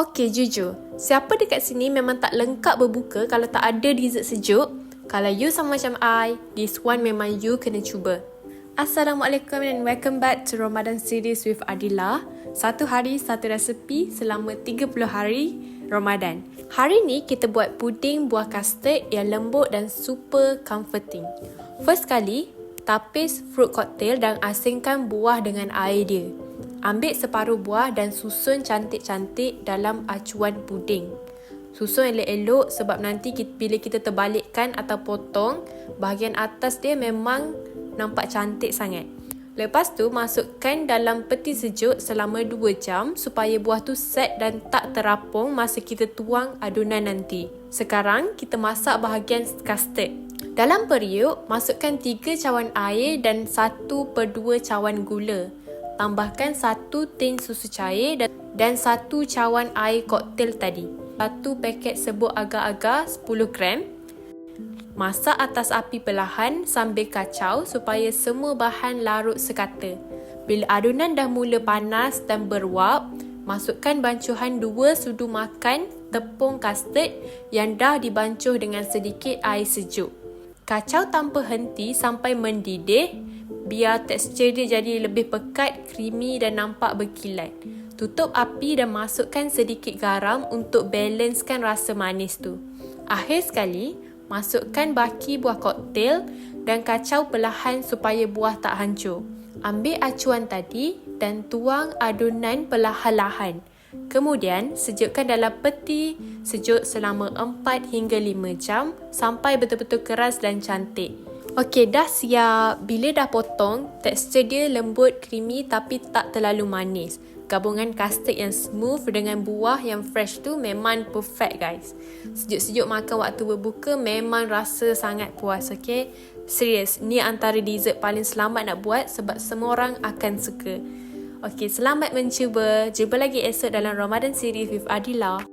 Okey, jujur, siapa dekat sini memang tak lengkap berbuka kalau tak ada dessert sejuk? Kalau you sama macam I, this one memang you kena cuba. Assalamualaikum and welcome back to Ramadan series with Adila. Satu hari, satu resepi selama 30 hari Ramadan. Hari ni kita buat puding buah custard yang lembut dan super comforting. First kali, tapis fruit cocktail dan asingkan buah dengan air dia. Ambil separuh buah dan susun cantik-cantik dalam acuan puding. Susun elok-elok sebab nanti bila kita terbalikkan atau potong, bahagian atas dia memang nampak cantik sangat. Lepas tu masukkan dalam peti sejuk selama 2 jam supaya buah tu set dan tak terapung masa kita tuang adunan nanti. Sekarang kita masak bahagian custard. Dalam periuk, masukkan 3 cawan air dan 1/2 cawan gula. Tambahkan 1 tin susu cair dan 1 cawan air koktel tadi. 1 paket serbuk agar-agar 10 gram. Masak atas api perlahan sambil kacau supaya semua bahan larut sekata. Bila adunan dah mula panas dan beruap, masukkan bancuhan 2 sudu makan tepung custard yang dah dibancuh dengan sedikit air sejuk. Kacau tanpa henti sampai mendidih, biar tekstur dia jadi lebih pekat, creamy dan nampak berkilat. Tutup api dan masukkan sedikit garam untuk balancekan rasa manis tu. Akhir sekali, masukkan baki buah koktel dan kacau perlahan supaya buah tak hancur. Ambil acuan tadi dan tuang adunan perlahan-lahan. Kemudian, sejukkan dalam peti sejuk selama 4 hingga 5 jam sampai betul-betul keras dan cantik. Okey, dah siap. Bila dah potong, tekstur dia lembut, creamy tapi tak terlalu manis. Gabungan custard yang smooth dengan buah yang fresh tu memang perfect guys. Sejuk-sejuk makan waktu berbuka memang rasa sangat puas, okey? Serius, ni antara dessert paling selamat nak buat sebab semua orang akan suka. Okey, selamat mencuba. Jumpa lagi esok dalam Ramadan series with Adila.